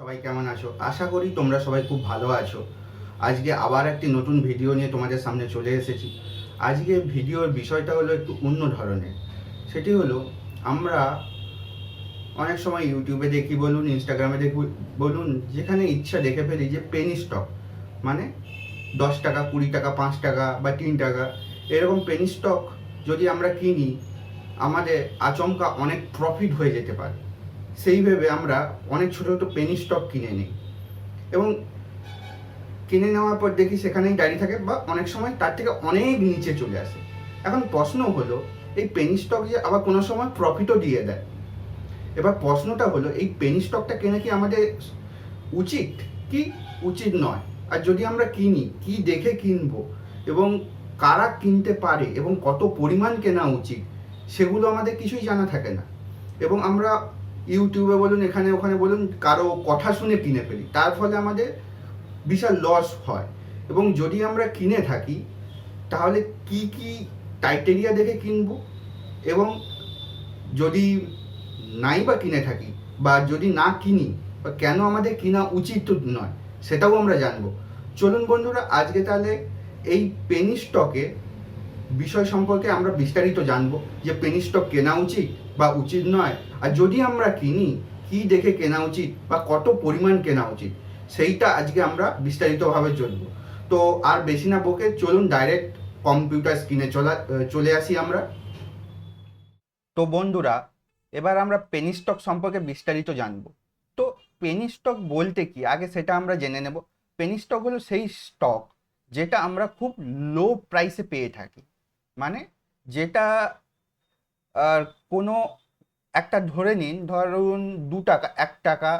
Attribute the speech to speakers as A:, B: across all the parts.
A: সবাই কেমন আছো? আশা করি তোমরা সবাই খুব ভালো আছো। আজকে আবার একটি নতুন ভিডিও নিয়ে তোমাদের সামনে চলে এসেছি। আজকে ভিডিওর বিষয়টা হলো একটু অন্য ধরনের। সেটি হলো, আমরা অনেক সময় ইউটিউবে দেখি বলুন, ইনস্টাগ্রামে দেখি বলুন, যেখানে ইচ্ছা দেখে ফেলি যে পেনি স্টক, মানে 10 টাকা, 20 টাকা, 5 টাকা বা 3 টাকা এরকম পেনি স্টক যদি আমরা কিনি, আমাদের আচমকা অনেক প্রফিট হয়ে যেতে পারে। সেই ভেবে আমরা অনেক ছোটো ছোটো পেনি স্টক কিনে নিই এবং কিনে নেওয়ার পর দেখি সেখানেই দাঁড়িয়ে থাকে বা অনেক সময় তার থেকে অনেক নিচে চলে আসে। এখন প্রশ্ন হলো, এই পেনি স্টক যে আবার কোনো সময় প্রফিটও দিয়ে দেয়। এবার প্রশ্নটা হলো, এই পেনি স্টকটা কেনা কি আমাদের উচিত কি উচিত নয়? আর যদি আমরা কিনি, কি দেখে কিনবো এবং কারা কিনতে পারে এবং কত পরিমাণ কেনা উচিত, সেগুলো আমাদের কিছুই জানা থাকে না। এবং আমরা ইউটিউবে বলুন, এখানে ওখানে বলুন, কারো কথা শুনে কিনে ফেলি, তার ফলে আমাদের বিশাল লস হয়। এবং যদি আমরা কিনে থাকি, তাহলে কি কি ক্রাইটেরিয়া দেখে কিনবো, এবং যদি নাই বা কিনে থাকি বা যদি না কিনি, বা কেন আমাদের কিনা উচিত নয়, সেটাও আমরা জানবো। চলুন বন্ধুরা, আজকে তাহলে এই পেনি স্টকে বিষয় সম্পর্কে আমরা বিস্তারিত জানবো, যে পেনি স্টক কেনা উচিত বা উচিত নয়, আর যদি আমরা কিনি, কি দেখে কেনা উচিত বা কত পরিমাণ কেনা উচিত, সেইটা আজকে আমরা বিস্তারিতভাবে জানবো। তো আর বেশি না বকে চলুন ডাইরেক্ট কম্পিউটার স্ক্রিনে চলে আসি আমরা। তো বন্ধুরা, এবার আমরা পেনি স্টক সম্পর্কে বিস্তারিত জানবো। তো পেনি স্টক বলতে কি, আগে সেটা আমরা জেনে নেব। পেনি স্টক হলো সেই স্টক যেটা আমরা খুব লো প্রাইসে পেয়ে থাকি, মানে যেটা আর কোনো একটা, ধরে নিন, ধরুন 2 টাকা, 1 টাকা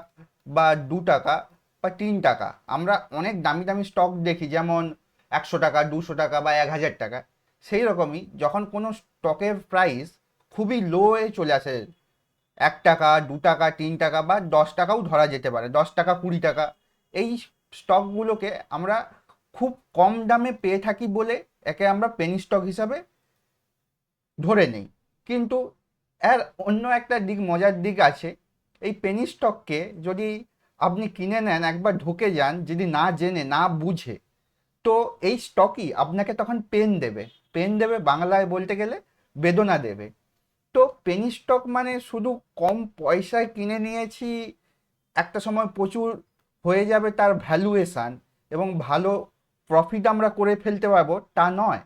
A: বা 2 টাকা বা 3 টাকা, আমরা অনেক দামি দামি স্টক দেখি, যেমন 100 টাকা, 200 টাকা বা 1000 টাকা। সেই রকমই যখন কোনো স্টকের প্রাইস খুবই লো এ চলে আসে, 1 টাকা, 2 টাকা, 3 টাকা বা 10 টাকাও ধরা যেতে পারে, 10 টাকা, 20 টাকা, এই স্টকগুলোকে আমরা খুব কম দামে পেয়ে থাকি বলে একে আমরা পেনি স্টক হিসাবে ধরে নেই। কিন্তু এর অন্য একটা দিক, মজার দিক আছে। এই পেনি স্টককে যদি আপনি কিনে নেন, একবার ঢুকে যান, যদি না জেনে না বুঝে, তো এই স্টকই আপনাকে তখন পেন দেবে। পেন দেবে বাংলায় বলতে গেলে বেদনা দেবে। তো পেনি স্টক মানে শুধু কম পয়সায় কিনে নিয়েছি, একটা সময় প্রচুর হয়ে যাবে তার ভ্যালুয়েশান এবং ভালো প্রফিট আমরা করে ফেলতে পারবো, তা নয়।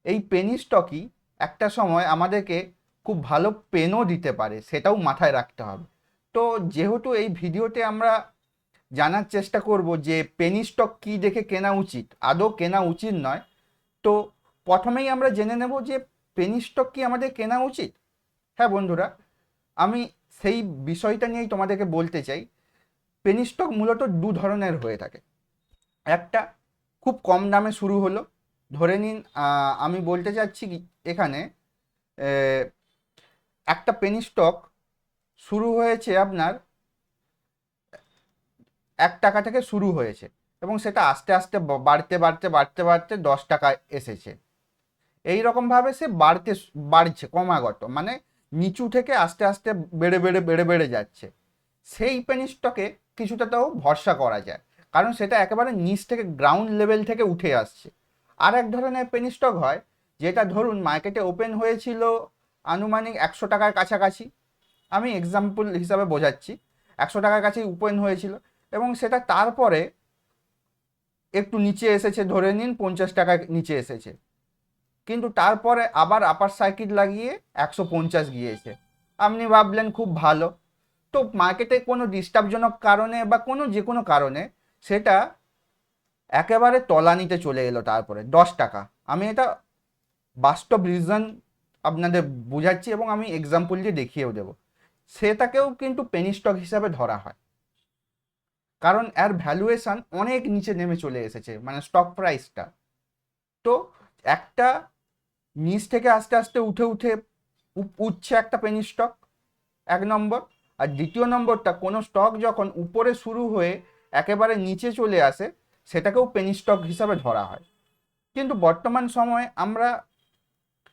A: এই পেনি স্টকই একটা সময় আমাদেরকে খুব ভালো পেনও দিতে পারে, সেটাও মাথায় রাখতে হবে। তো যেহেতু এই ভিডিওতে আমরা জানার চেষ্টা করব যে পেনি স্টক কী দেখে কেনা উচিত, আদৌ কেনা উচিত নয়, তো প্রথমেই আমরা জেনে নেব যে পেনি স্টক কি আমাদের কেনা উচিত। হ্যাঁ বন্ধুরা, আমি সেই বিষয়টা নিয়েই তোমাদেরকে বলতে চাই। পেনি স্টক মূলত দু ধরনের হয়ে থাকে। একটা খুব কম দামে শুরু হলো, ধরে নিন, আমি বলতে চাচ্ছি কি, এখানে একটা পেনি স্টক শুরু হয়েছে আপনার 1 টাকা থেকে শুরু হয়েছে, এবং সেটা আস্তে আস্তে বাড়তে বাড়তে বাড়তে বাড়তে 10 টাকায় এসেছে। এই রকমভাবে সে বাড়ছে ক্রমাগত, মানে নিচু থেকে আস্তে আস্তে বেড়ে বেড়ে বেড়ে বেড়ে যাচ্ছে। সেই পেনি স্টকে কিছুটা তাও ভরসা করা যায়, কারণ সেটা একেবারে নিচ থেকে, গ্রাউন্ড লেভেল থেকে উঠে আসছে। আর এক ধরনের পেনি স্টক হয়, যেটা ধরুন মার্কেটে ওপেন হয়েছিল আনুমানিক 100 টাকার কাছাকাছি, আমি এক্সাম্পল হিসাবে বোঝাচ্ছি, 100 টাকার কাছে ওপেন হয়েছিল, এবং সেটা তারপরে একটু নিচে এসেছে, ধরে নিন 50 টাকার নিচে এসেছে, কিন্তু তারপরে আবার আপার সার্কিট লাগিয়ে 150 গিয়েছে। আপনি ভাবলেন খুব ভালো। তো মার্কেটে কোনো ডিস্টার্বজনক কারণে বা কোনো যে কোনো কারণে সেটা একেবারে তলানিতে চলে এলো তারপরে 10 টাকা। আমি এটা বাস্তব রিজন আপনাদের বোঝাচ্ছি, এবং আমি এক্সাম্পল দিয়ে দেখিয়েও দেবো। সেটাকেও কিন্তু পেনি স্টক হিসাবে ধরা হয়, কারণ এর ভ্যালুয়েশন অনেক নিচে নেমে চলে এসেছে, মানে স্টক প্রাইসটা। তো একটা নিচ থেকে আস্তে আস্তে উঠে উঠে উঠছে একটা পেনি স্টক, 1 নম্বর। আর দ্বিতীয় নম্বরটা, কোনো স্টক যখন উপরে শুরু হয়ে একেবারে নিচে চলে আসে, সেটাকেও পেনি স্টক হিসাবে ধরা হয়। কিন্তু বর্তমান সময়ে আমরা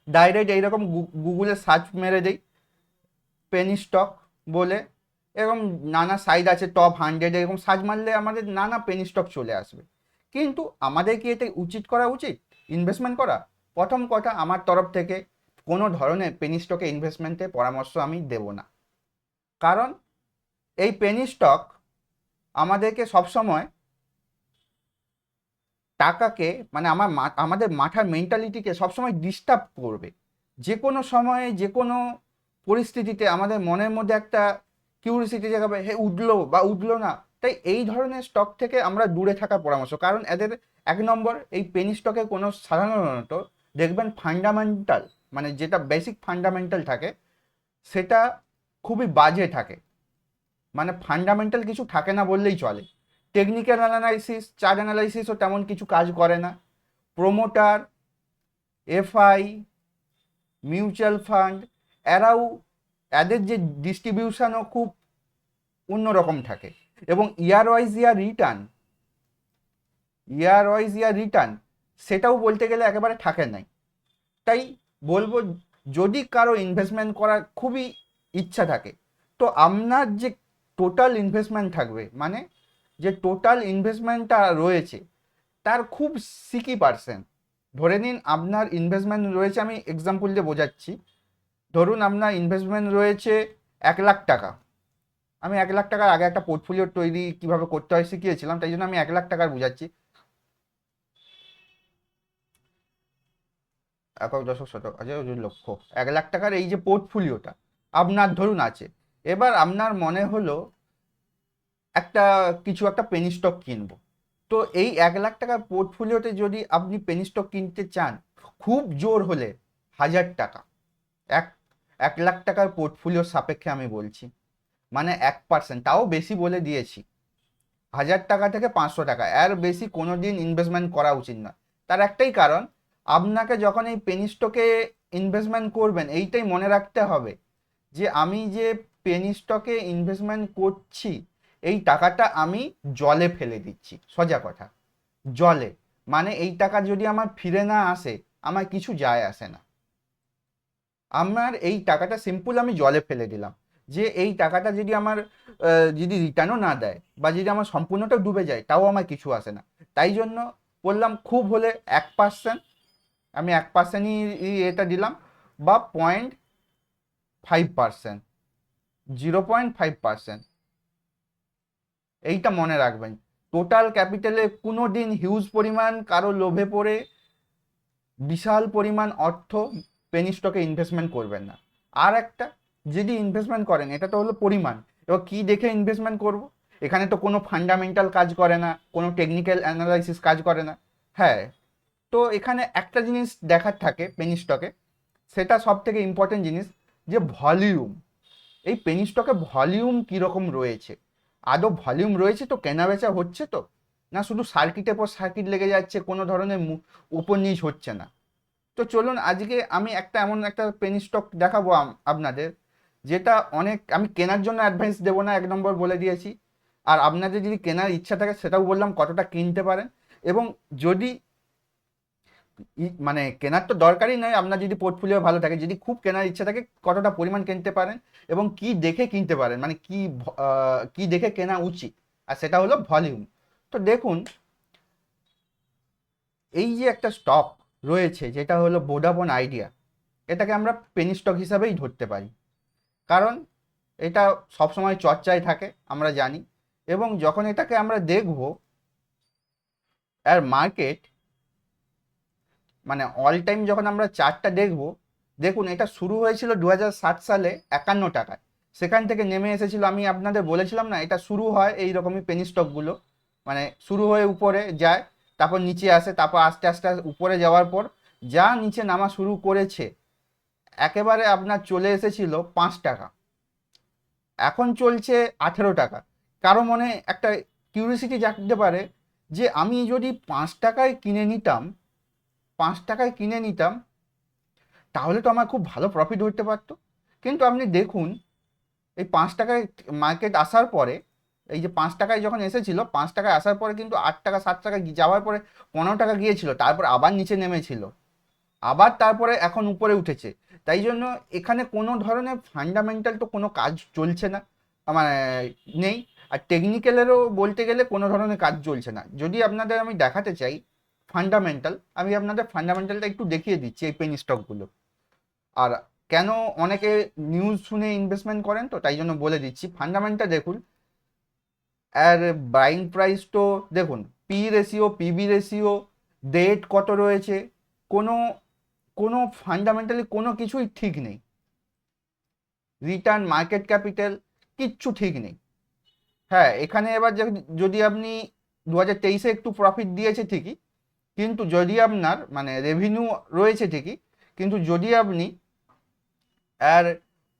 A: ডাইরেক্ট এইরকম গুগলে সার্চ মেরে দিই পেনি স্টক বলে, এরকম নানা সাইজ আছে, টপ 100 এরকম সার্চ মারলে আমাদের নানা পেনি স্টক চলে আসবে। কিন্তু আমাদের কি এটা উচিত ইনভেস্টমেন্ট করা? প্রথম কথা, আমার তরফ থেকে কোনো ধরনের পেনি স্টকে ইনভেস্টমেন্টের পরামর্শ আমি দেব না। কারণ এই পেনি স্টক আমাদেরকে সবসময় টাকাকে মানে আমাদের মাথার মেন্টালিটিকে সবসময় ডিস্টার্ব করবে। যে কোনো সময়ে যে কোনো পরিস্থিতিতে আমাদের মনের মধ্যে একটা কিউরিসিটি জাগাবে, হে উঠলো বা উঠলো না। তাই এই ধরনের স্টক থেকে আমরা দূরে থাকার পরামর্শ। কারণ এদের 1 নম্বর, এই পেনি স্টকে কোনো সাধারণত দেখবেন ফান্ডামেন্টাল, মানে যেটা বেসিক ফান্ডামেন্টাল থাকে সেটা খুবই বাজে থাকে, মানে ফান্ডামেন্টাল কিছু থাকে না বললেই চলে। টেকনিক্যাল অ্যানালাইসিস, চার্ট অ্যানালাইসিসও তেমন কিছু কাজ করে না। প্রোমোটার, এফআই, মিউচুয়াল ফান্ড, এরাও এদের যে ডিস্ট্রিবিউশনও খুব অন্যরকম থাকে। এবং ইয়ার ওয়াইজ রিটার্ন সেটাও বলতে গেলে একেবারে থাকে নাই। তাই বলবো, যদি কারো ইনভেস্টমেন্ট করার খুবই ইচ্ছা থাকে, তো আপনার যে টোটাল ইনভেস্টমেন্ট থাকবে, মানে যে টোটাল ইনভেস্টমেন্টটা রয়েছে তার খুব 60%, ধরে নিন আপনার ইনভেস্টমেন্ট রয়েছে, আমি এক্সাম্পল দিয়ে বোঝাচ্ছি, ধরুন আপনার ইনভেস্টমেন্ট রয়েছে 1 লাখ টাকা। আমি 1 লাখ টাকার আগে একটা পোর্টফোলিও তৈরি কিভাবে করতে হয় শিখিয়েছিলাম, তাই জন্য আমি 1 লাখ টাকার বুঝাচ্ছি। 1 দশক 1 লক্ষ 1 লাখ টাকার এই যে পোর্টফোলিওটা আপনার ধরুন আছে। এবার আপনার মনে হলো একটা পেনি স্টক কিনবো। তো এই 1 লাখ টাকার পোর্টফোলিওতে যদি আপনি পেনি স্টক কিনতে চান, খুব জোর হলে 1000 টাকা, এক 1 লাখ টাকার পোর্টফোলিওর সাপেক্ষে আমি বলছি, মানে 1%, তাও বেশি বলে দিয়েছি। 1000 টাকা থেকে 500 টাকা, এর বেশি কোনো দিন ইনভেস্টমেন্ট করা উচিত না। তার একটাই কারণ, আপনাকে যখন এই পেনি স্টকে ইনভেস্টমেন্ট করবেন, এইটাই মনে রাখতে হবে যে আমি যে পেনি স্টকে ইনভেস্টমেন্ট করছি এই টাকাটা আমি জলে ফেলে দিচ্ছি। সোজা কথা, জলে, মানে এই টাকা যদি আমার ফিরে না আসে আমার কিছু যায় আসে না। আমার এই টাকাটা সিম্পল আমি জলে ফেলে দিলাম, যে এই টাকাটা যদি আমার যদি রিটার্নও না দেয় বা যদি আমার সম্পূর্ণটা ডুবে যায় তাও আমার কিছু আসে না। তাই জন্য বললাম খুব হলে 1%, আমি 1%ই এটা দিলাম, বা 0.5%, 0.5%, এইটা মনে রাখবেন। টোটাল ক্যাপিটালে কোনো দিন হিউজ পরিমাণ কারো লোভে পড়ে বিশাল পরিমাণ অর্থ পেনি স্টকে ইনভেস্টমেন্ট করবেন না। আর একটা, যদি ইনভেস্টমেন্ট করেন, এটা তো হলো পরিমাণ, এবার কি দেখে ইনভেস্টমেন্ট করব? এখানে তো কোনো ফান্ডামেন্টাল কাজ করে না, কোনো টেকনিক্যাল অ্যানালাইসিস কাজ করে না। হ্যাঁ, তো এখানে একটা জিনিস দেখার থাকে পেনি স্টকে, সেটা সব থেকে ইম্পর্টেন্ট জিনিস, যে ভলিউম। এই পেনি স্টকে ভলিউম কীরকম রয়েছে, আদৌ ভলিউম রয়েছে তো, কেনা বেচা হচ্ছে তো, না শুধু সার্কিটের পর সার্কিট লেগে যাচ্ছে, কোনো ধরনের উপর নিচ হচ্ছে না। তো চলুন আজকে আমি এমন একটা পেনি স্টক দেখাবো আপনাদের, যেটা আমি কেনার জন্য অ্যাডভাইস দেবো না, 1 নম্বর বলে দিয়েছি। আর আপনাদের যদি কেনার ইচ্ছা থাকে সেটাও বললাম কতটা কিনতে পারেন। এবং যদি মানে কেনার তো দরকারই নয়, আপনার যদি পোর্টফোলিও ভালো থাকে, যদি খুব কেনার ইচ্ছা থাকে কতটা পরিমাণ কিনতে পারেন এবং কি দেখে কিনতে পারেন, মানে কি দেখে কেনা উচিত, আর সেটা হলো ভলিউম। তো দেখুন, এই যে একটা স্টক রয়েছে যেটা হলো ভোডাফোন আইডিয়া, এটাকে আমরা পেনি স্টক হিসাবেই ধরতে পারি, কারণ এটা সবসময় চর্চায় থাকে আমরা জানি। এবং যখন এটাকে আমরা দেখব, এর মার্কেট মানে অল টাইম যখন আমরা চার্টটা দেখব, দেখুন এটা শুরু হয়েছিল 2007 সালে 51 টাকায়, সেখান থেকে নেমে এসেছিল। আমি আপনাদের বলেছিলাম না, এটা শুরু হয় এই রকমই পেনি স্টকগুলো, মানে শুরু হয়ে উপরে যায়, তারপর নিচে আসে, তারপর আস্তে আস্তে উপরে যাওয়ার পর যা নিচে নামা শুরু করেছে, একেবারে আপনার চলে এসেছিল 5 টাকা, এখন চলছে 18 টাকা। কারো মনে একটা কিউরিসিটি জাগতে পারে যে আমি যদি 5 টাকায় কিনে নিতাম, 5 টাকায় কিনে নিতাম, তাহলে তো আমার খুব ভালো প্রফিট হতে পারতো। কিন্তু আপনি দেখুন, এই 5 টাকায় মার্কেট আসার পরে, এই যে 5 টাকায় যখন এসেছিল, 5 টাকায় আসার পরে কিন্তু 8 টাকা 7 টাকা যাওয়ার পরে 15 টাকা গিয়েছিল, তারপর আবার নিচে নেমেছিল, আবার তারপরে এখন উপরে উঠেছে। তাই জন্য এখানে কোনো ধরনের ফান্ডামেন্টাল তো কোনো কাজ চলছে না, মানে নেই। আর টেকনিক্যালেরও বলতে গেলে কোনো ধরনের কাজ চলছে না। যদি আপনাদের আমি দেখাতে চাই ফান্ডামেন্টাল, আমি আপনাদের ফান্ডামেন্টালটা একটু দেখিয়ে দিচ্ছি এই পেনি স্টকগুলো। আর কেন অনেকে নিউজ শুনে ইনভেস্টমেন্ট করেন, তো তাই জন্য বলে দিচ্ছি। ফান্ডামেন্টাল দেখুন, আর বাইং প্রাইস তো দেখুন, P ratio, PB ratio, debt কত রয়েছে, কোনো কোনো ফান্ডামেন্টালি কোনো কিছুই ঠিক নেই। রিটার্ন, মার্কেট ক্যাপিটাল, কিচ্ছু ঠিক নেই। হ্যাঁ, এখানে এবার যদি আপনি 2023-এ একটু প্রফিট দিয়েছে ঠিকই, কিন্তু যদি আপনার মানে রেভিনিউ রয়েছে ঠিকই, কিন্তু যদি আপনি আর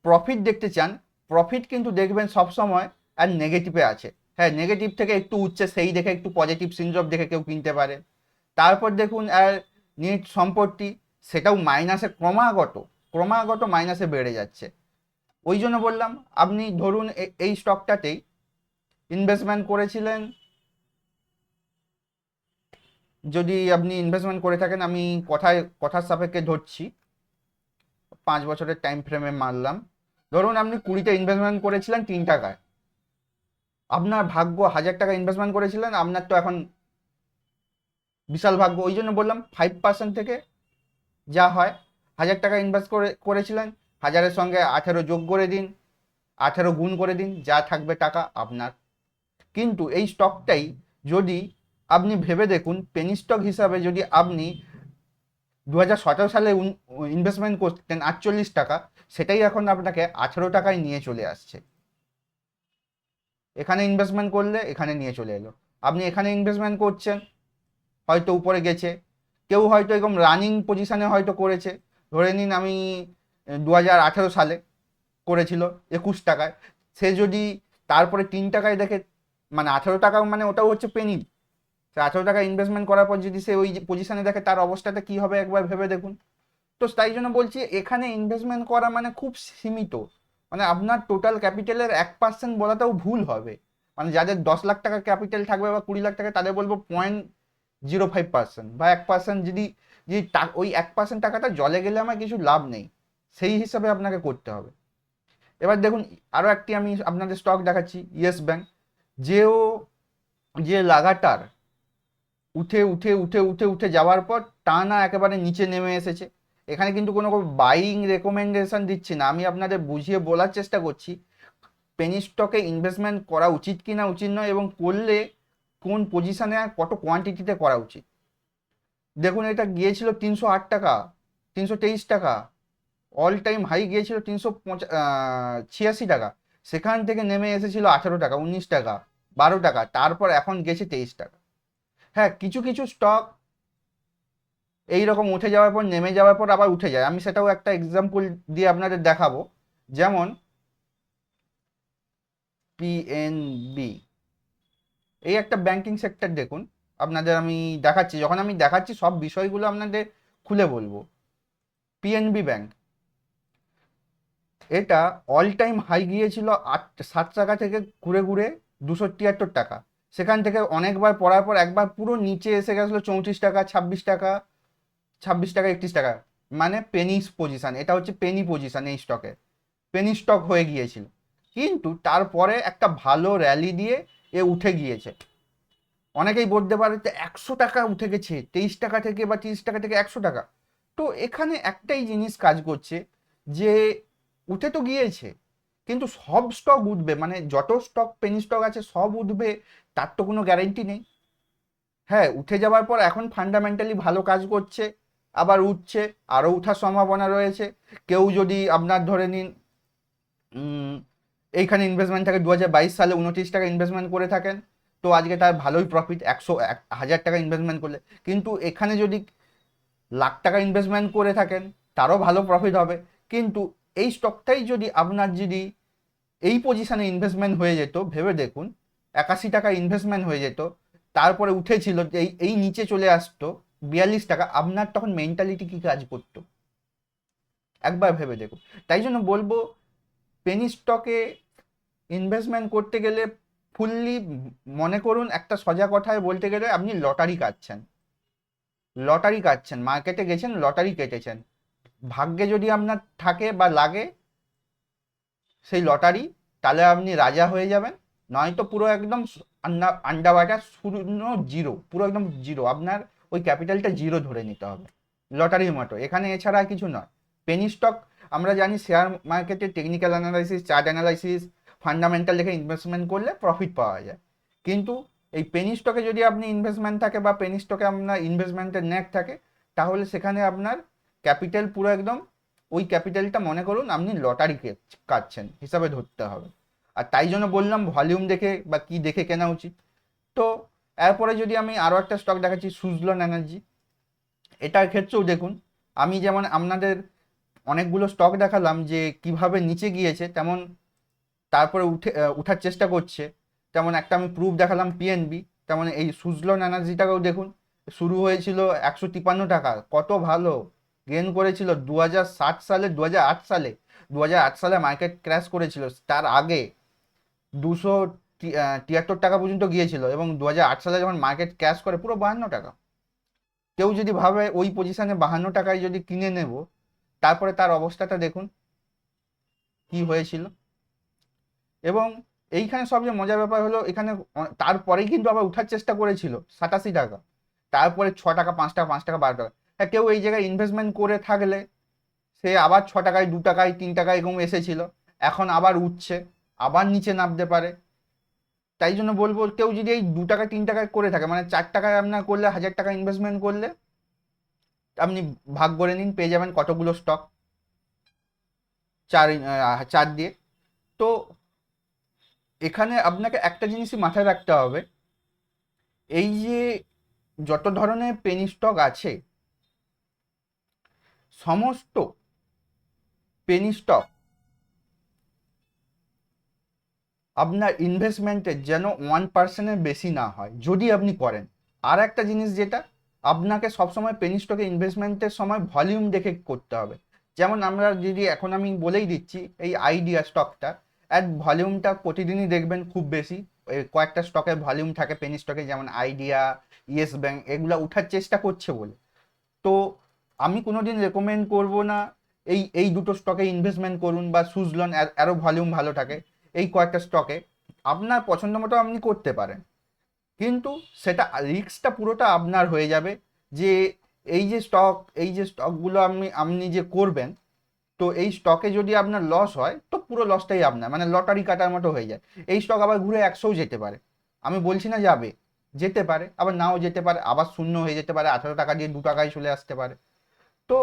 A: প্রফিট দেখতে চান, প্রফিট কিন্তু দেখবেন সবসময় আর নেগেটিভে আছে। হ্যাঁ, নেগেটিভ থেকে একটু উঠছে, সেই দেখে একটু পজিটিভ সিনড্রোম দেখে কেউ কিনতে পারে। তারপর দেখুন আর নেট সম্পত্তি, সেটাও মাইনাসে ক্রমাগত ক্রমাগত মাইনাসে বেড়ে যাচ্ছে। ওই জন্য বললাম, আপনি ধরুন এই স্টকটাতেই ইনভেস্টমেন্ট করেছিলেন, যদি আপনি ইনভেস্টমেন্ট করে থাকেন, আমি কথার সাপেক্ষে ধরছি, 5 বছরের টাইম ফ্রেমে মারলাম, ধরুন আপনি 20টা ইনভেস্টমেন্ট করেছিলেন 3 টাকায়, আপনার ভাগ্য 1000 টাকা ইনভেস্টমেন্ট করেছিলেন, আপনার তো এখন বিশাল ভাগ্য। ওই জন্য বললাম 5% থেকে যা হয়, 1000 টাকা ইনভেস্ট করেছিলেন, 1000-এর সঙ্গে 18 যোগ করে দিন, 18 গুণ করে দিন, যা থাকবে টাকা আপনার। কিন্তু এই স্টকটাই যদি আপনি ভেবে দেখুন, পেনি স্টক হিসাবে যদি আপনি 2017 সালে ইনভেস্টমেন্ট করতেন 48 টাকা, সেটাই এখন আপনাকে 18 টাকায় নিয়ে চলে আসছে। এখানে ইনভেস্টমেন্ট করলে এখানে নিয়ে চলে এলো। আপনি এখানে ইনভেস্টমেন্ট করছেন, হয়তো উপরে গেছে, কেউ হয়তো এরকম রানিং পজিশানে হয়তো করেছে, ধরে নিন আমি 2018 সালে করেছিল 21 টাকায়, সে যদি তারপরে 3 টাকায় দেখে, মানে 18 টাকা, মানে ওটাও হচ্ছে পেনি, সে 18 টাকা ইনভেস্টমেন্ট করার পর যদি সে ওই পজিশানে দেখে, তার অবস্থাটা কি হবে একবার ভেবে দেখুন। তো তাই জন্য বলছি, এখানে ইনভেস্টমেন্ট করা মানে খুব সীমিত, মানে আপনার টোটাল ক্যাপিটালের 1% বলাটাও ভুল হবে। মানে যাদের 10 লাখ টাকা ক্যাপিটাল থাকবে বা 20 লাখ টাকা, তাদের বলবো 0.05% বা 1%, যদি যদি ওই 1% টাকাটা জলে গেলে আমার কিছু লাভ নেই, সেই হিসাবে আপনাকে করতে হবে। এবার দেখুন, আরও একটি আমি আপনাদের স্টক দেখাচ্ছি, ইয়েস ব্যাংক, যেও যে লাগাতার উঠে উঠে উঠে উঠে উঠে যাওয়ার পর টানা একেবারে নিচে নেমে এসেছে। এখানে কিন্তু কোনো বাইং রেকমেন্ডেশন দিচ্ছি না, আমি আপনাদের বুঝিয়ে বলার চেষ্টা করছি পেনি স্টকে ইনভেস্টমেন্ট করা উচিত কি না উচিত নয়, এবং করলে কোন পজিশনে আর কত কোয়ান্টিটিতে করা উচিত। দেখুন, এটা গিয়েছিল 308 টাকা, 323 টাকা, অল টাইম হাই গিয়েছিল 386 টাকা, সেখান থেকে নেমে এসেছিল 18 টাকা, 19 টাকা, 12 টাকা, তারপর এখন গেছে 23 টাকা। হ্যাঁ, কিছু কিছু স্টক এইরকম উঠে যাওয়ার পর, নেমে যাওয়ার পর আবার উঠে যায়, আমি সেটাও একটা এক্সাম্পল দিয়ে আপনাদের দেখাবো। যেমন পিএনবি, এই একটা ব্যাংকিং সেক্টর, দেখুন আপনাদের আমি দেখাচ্ছি, যখন আমি দেখাচ্ছি সব বিষয়গুলো আপনাদের খুলে বলবো। পিএনবি ব্যাংক, এটা অল টাইম হাই গিয়েছিল 7 টাকা থেকে ঘুরে ঘুরে 273 টাকা, সেখান থেকে অনেকবার পড়ার পর একবার পুরো নিচে এসে গেছিলো 34 টাকা, 26 টাকা, 26 টাকা, 31 টাকা, মানে পেনি পজিশন, এটা হচ্ছে পেনি পজিশন, এই স্টকে পেনি স্টক হয়ে গিয়েছিল। কিন্তু তারপরে একটা ভালো র্যালি দিয়ে এ উঠে গিয়েছে। অনেকেই বলতে পারে যে 100 টাকা উঠে গেছে 23 টাকা থেকে বা 30 টাকা থেকে 100 টাকা। তো এখানে একটাই জিনিস কাজ করছে, যে উঠে তো গিয়েছে, কিন্তু সব স্টক উঠবে, মানে যত স্টক পেনি স্টক আছে সব উঠবে, তার তো কোনো গ্যারেন্টি নেই। হ্যাঁ, উঠে যাওয়ার পর এখন ফান্ডামেন্টালি ভালো কাজ করছে, আবার উঠছে, আরও উঠার সম্ভাবনা রয়েছে। কেউ যদি আপনার ধরে নিন এইখানে ইনভেস্টমেন্ট থাকে 2022 সালে 29 টাকা ইনভেস্টমেন্ট করে থাকেন, তো আজকে তার ভালোই প্রফিট, 1000 টাকা ইনভেস্টমেন্ট করলে। কিন্তু এখানে যদি লাখ টাকা ইনভেস্টমেন্ট করে থাকেন, তারও ভালো প্রফিট হবে। কিন্তু এই স্টকটাই যদি আপনার যদি এই পজিশনে ইনভেস্টমেন্ট হয়ে যেত, ভেবে দেখুন 81 টাকা ইনভেস্টমেন্ট হয়ে যেত, তারপরে উঠেছিল, এই নিচে চলে আসতো 42 টাকা, আপনার তখন মেন্টালিটি কি কাজ করতো একবার ভেবে দেখুন। তাই জন্য বলবো, পেনি স্টকে ইনভেস্টমেন্ট করতে গেলে ফুললি মনে করুন, একটা সোজা কথায় বলতে গেলে আপনি লটারি কাটছেন, লটারি কাটছেন, মার্কেটে গেছেন, লটারি কেটেছেন, ভাগ্যে যদি আপনার থাকে বা লাগে, সেই লটারি তাহলে আপনি রাজা হয়ে যাবেন, নয়তো পুরো একদম আন্ডা বাটা শূন্য, জিরো, পুরো একদম জিরো, আপনার ওই ক্যাপিটালটা জিরো ধরে নিতে হবে লটারির মতো। এখানে এছাড়া আর কিছু নয়। পেনি স্টক, আমরা জানি শেয়ার মার্কেটে technical analysis, chart analysis, fundamental দেখে ইনভেস্টমেন্ট করলে প্রফিট পাওয়া যায়। কিন্তু এই পেনি স্টকে যদি আপনি ইনভেস্টমেন্ট থাকে বা পেনি স্টকে আপনার ইনভেস্টমেন্টের ন্যাক থাকে, তাহলে সেখানে আপনার ক্যাপিটাল পুরো একদম, ওই ক্যাপিটালটা মনে করুন আপনি লটারি কাটছেন হিসাবে ধরতে হবে। আর তাই জন্য বললাম ভলিউম দেখে বা কি দেখে কেনা উচিত। তো এরপরে যদি আমি আরও একটা স্টক দেখাচ্ছি, সুজলন এনার্জি। এটার ক্ষেত্রেও দেখুন, আমি যেমন আপনাদের অনেকগুলো স্টক দেখালাম যে কিভাবে নিচে গিয়েছে, তেমন তারপরে উঠার চেষ্টা করছে, তেমন একটা আমি প্রুফ দেখালাম পিএনবি, তেমন এই সুজলন এনার্জিটাকেও দেখুন, শুরু হয়েছিল 153 টাকা, কত ভালো গেন করেছিল 2007 সালে, 2008 সালে, 2008 সালে মার্কেট ক্র্যাশ করেছিল, তার আগে 273 টাকা পর্যন্ত গিয়েছিল, এবং 2008 সালে যখন মার্কেট ক্র্যাশ করে পুরো 52 টাকা। কেউ যদি ভাবে ওই পজিশনে 52 টাকায় যদি কিনে নেব, তারপরে তার অবস্থাটা দেখুন কি হয়েছিল। এবং এইখানে সবচেয়ে মজার ব্যাপার হলো, এখানে তারপরেই কিন্তু আবার উঠার চেষ্টা করেছিল 87 টাকা, তারপরে 6 টাকা, 5 টাকা, 5 টাকা, 12 টাকা। হ্যাঁ, কেউ এই জায়গায় ইনভেস্টমেন্ট করে থাকলে সে আবার 6 টাকায়, 2 টাকায়, 3 টাকায় এরকম এসেছিল, এখন আবার উঠছে, আবার নিচে নামতে পারে। তাই জন্য বলবো, কেউ যদি এই 2 টাকা 3 টাকায় করে থাকে, মানে 4 টাকায় আপনার করলে, 1000 টাকা ইনভেস্টমেন্ট করলে আপনি ভাগ করে নিন, পেয়ে যাবেন কতগুলো স্টক, চার চার দিয়ে। তো এখানে আপনাকে একটা জিনিসই মাথায় রাখতে হবে, এই যে যত ধরনের পেনি স্টক আছে, সমস্ত পেনি স্টক আপনার ইনভেস্টমেন্টের যেন 1%-এর বেশি না হয় যদি আপনি করেন। আর একটা জিনিস যেটা আপনাকে সবসময় পেনি স্টকে ইনভেস্টমেন্টের সময় ভলিউম দেখে করতে হবে। যেমন আমরা যদি এখন আমি বলেই দিচ্ছি, এই আইডিয়া স্টকটা অ্যাট ভলিউমটা প্রতিদিনই দেখবেন খুব বেশি, কয়েকটা স্টকের ভলিউম থাকে পেনি স্টকে, যেমন আইডিয়া, ইয়েস ব্যাংক, এগুলা উঠার চেষ্টা করছে বলে। তো আমি কোনোদিন রেকমেন্ড করব না এই এই দুটো স্টকে ইনভেস্টমেন্ট করুন, বা সুজলন আরও ভলিউম ভালো থাকে, এই কয়েকটা স্টকে আপনার পছন্দ মতো আপনি করতে পারেন, কিন্তু সেটা রিস্কটা পুরোটা আপনার হয়ে যাবে। যে এই যে স্টকগুলো আপনি যে করবেন, তো এই স্টকে যদি আপনার লস হয়, তো পুরো লসটাই আপনার, মানে লটারি কাটার মতো হয়ে যায়। এই স্টক আবার ঘুরে 100ও যেতে পারে, আমি বলছি না যাবে, যেতে পারে, আবার নাও যেতে পারে, আবার শূন্য হয়ে যেতে পারে, 18 টাকা দিয়ে 2 টাকায় চলে আসতে পারে। তো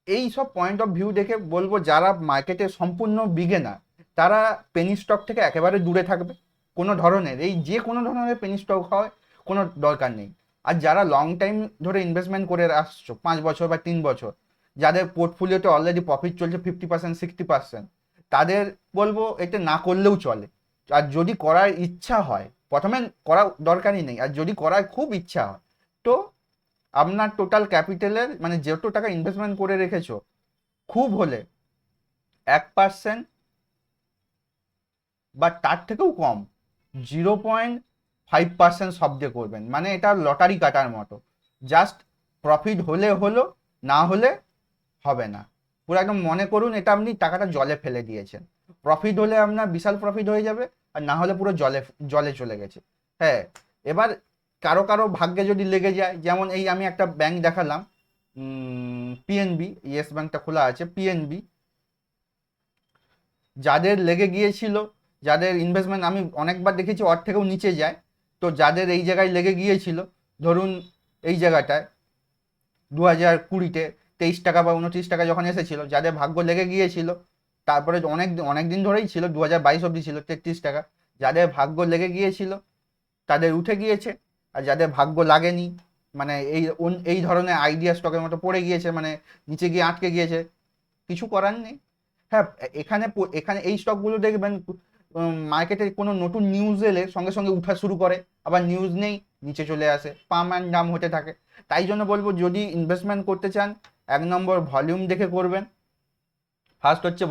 A: এই সব পয়েন্ট অফ ভিউ দেখে বলবো, যারা মার্কেটে সম্পূর্ণ বিগিনার, তারা পেনি স্টক থেকে একেবারে দূরে থাকবে। কোনো ধরনের যে কোনো ধরনের পেনি স্টক হয় কোনো দরকার নেই। আর যারা লং টাইম ধরে ইনভেস্টমেন্ট করে আসছো, 5 বছর বা 3 বছর, যাদের পোর্টফোলিওতে অলরেডি প্রফিট চলছে 50%, 60%, তাদের বলবো এটা না করলেও চলে। আর যদি করার ইচ্ছা হয়, প্রথমে করা দরকারই নেই, আর যদি করার খুব ইচ্ছা হয়, তো আপনার টোটাল ক্যাপিটালের, মানে যত টাকা ইনভেস্টমেন্ট করে রেখেছো, খুব হলে 1% বা তার থেকেও কম, 0.5% শব্দে করবেন, মানে এটা লটারি কাটার মতো। জাস্ট প্রফিট হলে হলো, না হলে হবে না। পুরো একদম মনে করুন এটা আপনি টাকাটা জলে ফেলে দিয়েছেন। প্রফিট হলে আপনার বিশাল প্রফিট হয়ে যাবে, আর না হলে পুরো জলে জলে চলে গেছে। হ্যাঁ, এবার কারো কারো ভাগ্যে যদি লেগে যায়, যেমন এই আমি একটা ব্যাংক দেখালাম, পিএনবি, ইয়েস ব্যাংকটা খোলা আছে, পিএনবি, যাদের লেগে গিয়েছিল, যাদের ইনভেস্টমেন্ট আমি অনেকবার দেখেছি ওর থেকেও নিচে যায়, তো যাদের এই জায়গায় লেগে গিয়েছিল, ধরুন এই জায়গাটায় 2020-তে 23 টাকা বা 29 টাকা যখন এসেছিল, যাদের ভাগ্য লেগে গিয়েছিল, তারপরে অনেক অনেক দিন ধরেই ছিল, 2022 অবধি ছিল 33 টাকা, যাদের ভাগ্য লেগে গিয়েছিল তাদের উঠে গিয়েছে। আর যাদের ভাগ্য লাগেনি, মানে এই ধরনের আইডিয়া স্টকের মতো পড়ে গিয়েছে, মানে নিচে গিয়ে আটকে গিয়েছে, কিছু করার নেই। হ্যাঁ, এখানে এখানে এই স্টকগুলো দেখবেন মার্কেটে কোনো নতুন নিউজ এলে সঙ্গে সঙ্গে উঠা শুরু করে, আবার নিউজ নেই নিচে চলে আসে, পাম অ্যান্ড ডাম হতে থাকে। তাই জন্য বলবো, যদি ইনভেস্টমেন্ট করতে চান, 1 নম্বর ভলিউম দেখে করবেন। ফার্স্ট হচ্ছে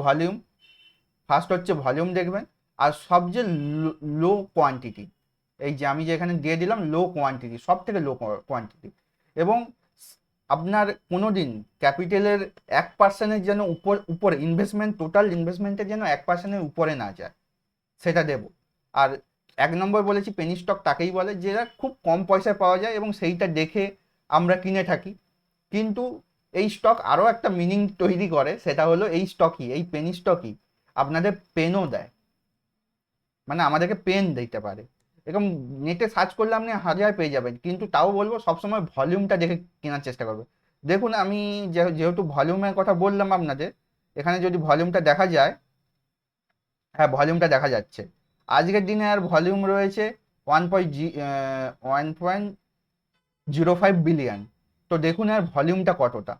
A: ভলিউম, দেখবেন। আর সবচেয়ে লো কোয়ান্টিটি, এই যে আমি যে এখানে দিয়ে দিলাম লো কোয়ান্টিটি, সব থেকে লো কোয়ান্টিটি। এবং আপনার কোনো দিন ক্যাপিটালের 1%-এর যেন উপরে ইনভেস্টমেন্ট, টোটাল ইনভেস্টমেন্টের যেন 1%-এর উপরে না যায়। সেটা দেব। আর 1 নম্বর বলেছি পেনি স্টক তাকেই বলে যেটা খুব কম পয়সায় পাওয়া যায় এবং সেইটা দেখে আমরা কিনে থাকি। কিন্তু এই স্টক আরও একটা মিনিং তৈরি করে, সেটা হলো এই স্টকই, এই পেনি স্টকই আপনাদের পেনও দেয়, মানে আমাদেরকে পেন দিতে পারে। এরকম নেটে সার্চ করলে আপনি হাজার পেয়ে যাবেন, কিন্তু তাও বলবো সবসময় ভলিউমটা দেখে কেনার চেষ্টা করবে। দেখুন আমি যেহেতু ভলিউমের কথা বললাম আপনাদের, এখানে যদি ভলিউমটা দেখা যায়, হ্যাঁ ভলিউমটা দেখা যাচ্ছে। আজকের দিনে আর ভলিউম রয়েছে 1.05 বিলিয়ন। তো দেখুন আর ভলিউমটা কতটা।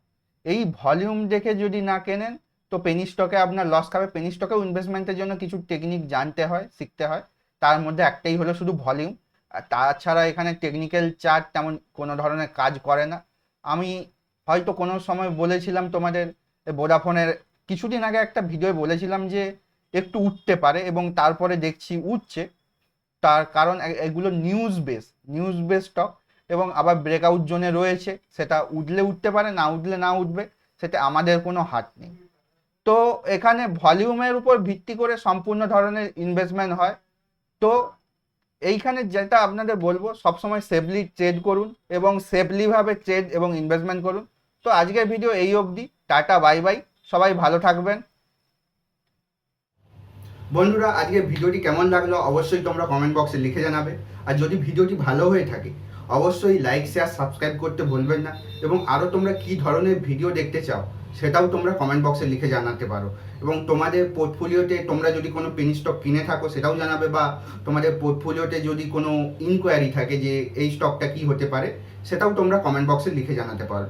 A: এই ভলিউম দেখে যদি না কেনেন তো পেনি স্টকে আপনার লস খাবে। পেনি স্টকেও ইনভেস্টমেন্টের জন্য কিছু টেকনিক জানতে হয়, শিখতে হয়, তার মধ্যে একটাই হলো শুধু ভলিউম। আর তাছাড়া এখানে টেকনিক্যাল চার্ট তেমন কোনো ধরনের কাজ করে না। আমি হয়তো কোনো সময় বলেছিলাম তোমাদের ভোডাফোনের, কিছুদিন আগে একটা ভিডিও বলেছিলাম যে একটু উঠতে পারে এবং তারপরে দেখছি উঠছে। তার কারণ এগুলো নিউজ বেস স্টক এবং আবার ব্রেকআউট জোনে রয়েছে, সেটা উঠলে উঠতে পারে, না উঠলে না উঠবে, সেটা আমাদের কোনো হাত নেই। তো এখানে ভলিউমের উপর ভিত্তি করে সম্পূর্ণ ধরনের ইনভেস্টমেন্ট হয়। তো এইখানে যেটা আপনাদের বলবো, সবসময় সেফলি ট্রেড করুন এবং সেফলিভাবে ট্রেড এবং ইনভেস্টমেন্ট করুন। তো আজকের ভিডিও এই অবধি। টাটা, বাই বাই, সবাই ভালো থাকবেন। বন্ধুরা, আজকের ভিডিওটি কেমন লাগলো অবশ্যই তোমরা কমেন্ট বক্সে লিখে জানাবে। আর যদি ভিডিওটি ভালো হয়ে থাকে অবশ্যই লাইক, শেয়ার, সাবস্ক্রাইব করতে ভুলবেন না। এবং আরও তোমরা কী ধরনের ভিডিও দেখতে চাও সেটাও তোমরা কমেন্ট বক্সে লিখে জানাতে পারো। এবং তোমাদের পোর্টফোলিওতে তোমরা যদি কোনো পেনি স্টক কিনে থাকো সেটাও জানাবে, বা তোমাদের পোর্টফোলিওতে যদি কোনো ইনকোয়ারি থাকে যে এই স্টকটা কী হতে পারে সেটাও তোমরা কমেন্ট বক্সে লিখে জানাতে পারো।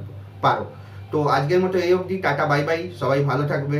A: তো আজকের মতো এই অবধি। টাটা, বাই বাই, সবাই ভালো থাকবে।